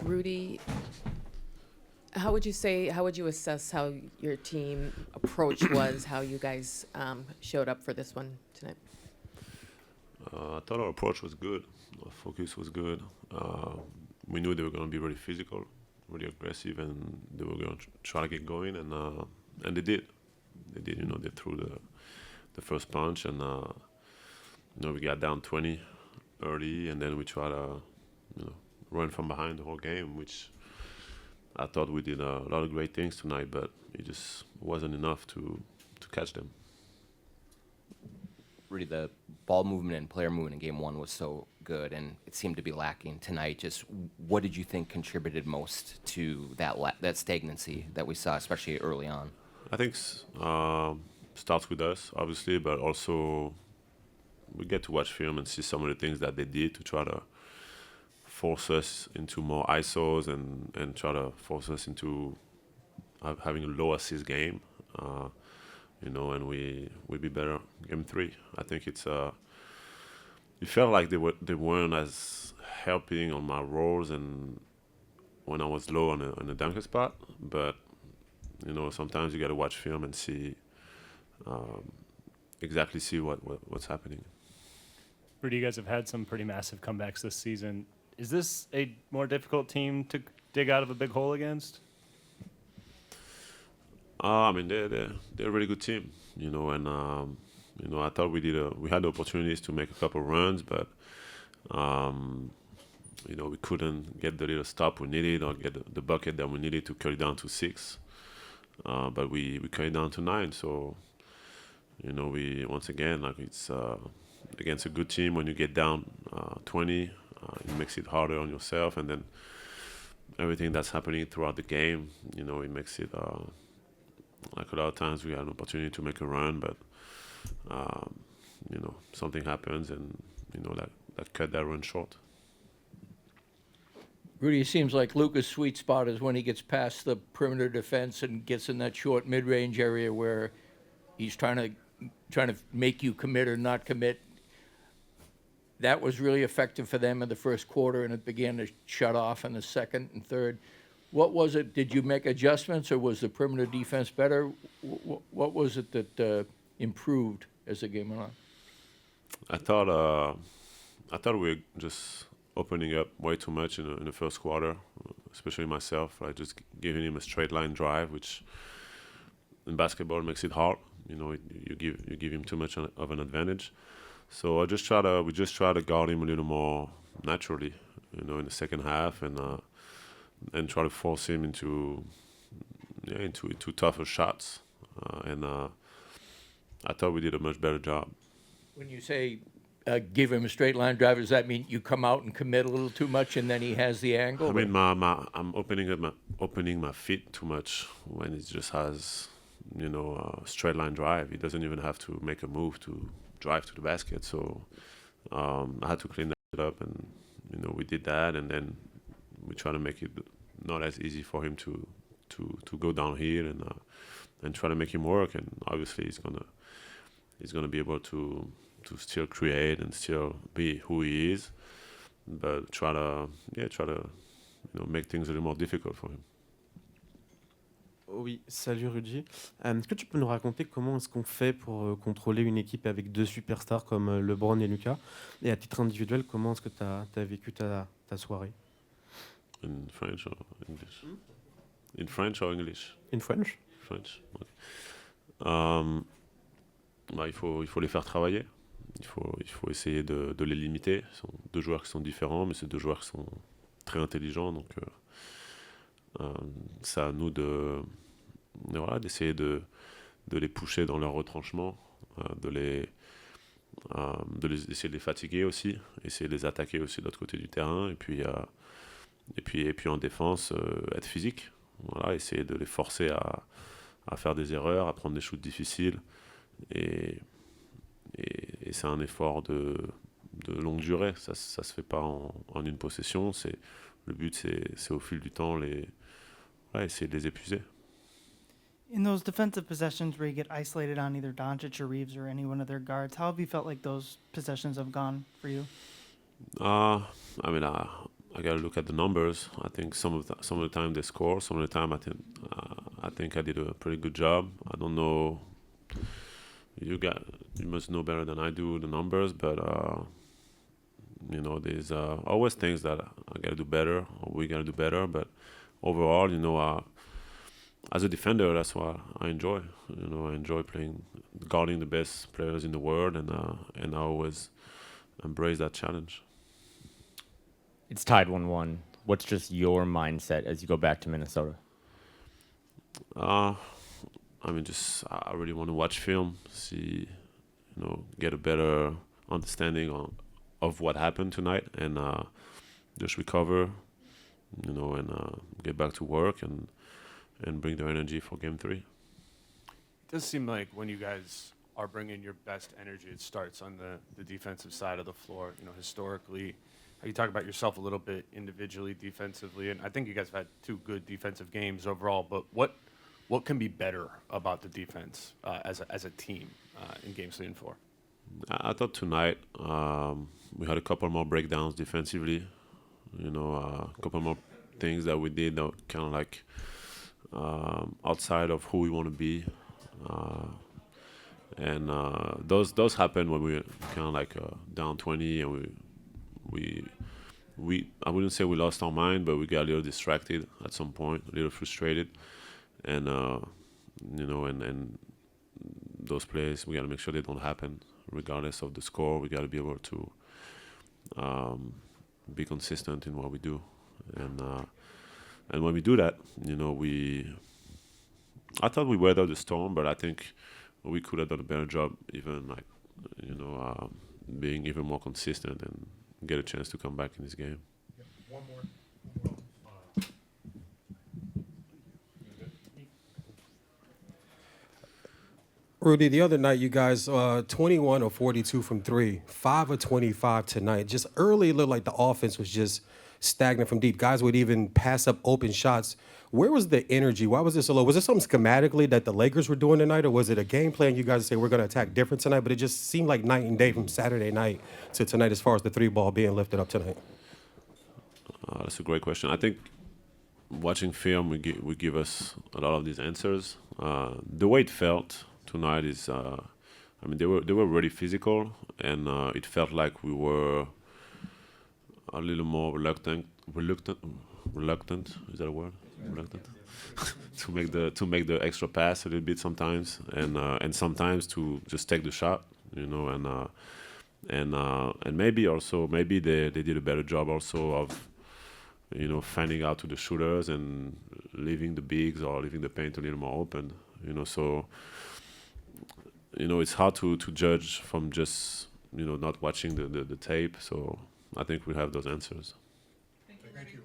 Rudy, how would you assess how your team approach was, how you guys showed up for this one tonight? I thought our approach was good. Our focus was good. We knew they were going to be really physical, really aggressive, and they were going to try to get going, and they did. They did. They threw the first punch, and we got down 20 early, and then we tried to run from behind the whole game, which I thought we did a lot of great things tonight, but it just wasn't enough to catch them. Rudy, the ball movement and player movement in game one was so good, and it seemed to be lacking tonight. Just what did you think contributed most to that stagnancy that we saw, especially early on? I think starts with us, obviously, but also we get to watch film and see some of the things that they did to try to force us into more ISOs and try to force us into having a low assist game. And we be better game three. I think it felt like they weren't as helping on my rolls and when I was low on the dunker spot. But sometimes you got to watch film and see exactly what's happening. Rudy, you guys have had some pretty massive comebacks this season. Is this a more difficult team to dig out of a big hole against? They're a really good team, and I thought we had the opportunities to make a couple runs, but we couldn't get the little stop we needed or get the bucket that we needed to cut it down to 6. But we cut it down to 9. So, we once again it's against a good team when you get down 20, it makes it harder on yourself, and then everything that's happening throughout the game, it makes it. Like a lot of times we had an opportunity to make a run, but something happens and that cut that run short. Rudy, it seems like Luka's sweet spot is when he gets past the perimeter defense and gets in that short mid-range area where he's trying to make you commit or not commit. That was really effective for them in the first quarter, and it began to shut off in the second and third. What was it? Did you make adjustments, or was the perimeter defense better? What was it that improved as the game went on? I thought we were just opening up way too much in the first quarter, especially myself. I just giving him a straight line drive, which in basketball makes it hard. You give him too much of an advantage. So we just try to guard him a little more naturally, in the second half, and try to force him into tougher shots. I thought we did a much better job. When you say give him a straight line drive, does that mean you come out and commit a little too much and then he has the angle? I mean, I'm opening my feet too much when it just has a straight line drive. He doesn't even have to make a move to drive to the basket. So I had to clean that up, and we did that, and then we try to make it not as easy for him to go down here and try to make him work. And obviously he's gonna be able to still create and still be who he is, but try to make things a little more difficult for him. Oui, salut Rudy. Est-ce que tu peux nous raconter comment est-ce qu'on fait pour contrôler une équipe avec deux superstars comme LeBron et Luka? Et à titre individuel, comment est-ce que tu as vécu ta soirée? In French or English? In French or English? In French. French. Okay. Il faut les faire travailler. Il faut essayer de les limiter. Ce sont deux joueurs qui sont différents, mais c'est deux joueurs qui sont très intelligents. Donc, c'est à nous d'essayer de les pousser dans leur retranchement, essayer de les fatiguer aussi, essayer de les attaquer aussi de l'autre côté du terrain, et puis en défense, être physique. Voilà, essayer de les forcer à faire des erreurs, à prendre des shoots difficiles. Et c'est un effort de longue durée. Ça se fait pas en une possession. Le but, c'est au fil du temps essayer de les épuiser. In those defensive possessions where you get isolated on either Doncic or Reeves or any one of their guards, how have you felt like those possessions have gone for you? I gotta look at the numbers. I think some of the time they score, some of the time I think I did a pretty good job. I don't know. You must know better than I do the numbers, but you know, there's always things that I gotta do better, or we gotta do better. But overall, you know, as a defender, that's what I enjoy. You know, I enjoy guarding the best players in the world, and I always embrace that challenge. It's tied 1-1. What's just your mindset as you go back to Minnesota? I mean, I really want to watch film, see, you know, get a better understanding of what happened tonight, and just recover, you know, and get back to work and bring their energy for Game 3. It does seem like when you guys are bringing your best energy, it starts on the defensive side of the floor. You know, historically, you talk about yourself a little bit individually, defensively, and I think you guys have had 2 good defensive games overall. But what can be better about the defense as a team in Games 3 and 4? I thought tonight we had a couple more breakdowns defensively. You know, a couple more things that we did that kind of like outside of who we want to be, and those happen when we're kind of like down 20, and we I wouldn't say we lost our mind, but we got a little distracted at some point, a little frustrated, and you know, and those plays we got to make sure they don't happen regardless of the score. We got to be able to be consistent in what we do, and when we do that, you know, I thought we weathered the storm, but I think we could have done a better job, even like, you know, being even more consistent and get a chance to come back in this game. One more. Rudy, the other night you guys 21 of 42 from 3, 5 of 25 tonight. Just early, it looked like the offense was just stagnant from deep. Guys would even pass up open shots. Where was the energy? Why was this so low? Was it something schematically that the Lakers were doing tonight, or was it a game plan you guys say we're going to attack different tonight? But it just seemed like night and day from Saturday night to tonight as far as the 3-ball being lifted up tonight. That's a great question. I think watching film would give us a lot of these answers. The way it felt tonight is, I mean, they were really physical, and it felt like we were a little more reluctant. Is that a word? Reluctant to make the extra pass a little bit sometimes, and sometimes to just take the shot, you know, and maybe they did a better job also of, you know, finding out to the shooters and leaving the bigs or leaving the paint a little more open, you know. So, you know, it's hard to judge from just, you know, not watching the tape. So I think we have those answers. Thank you.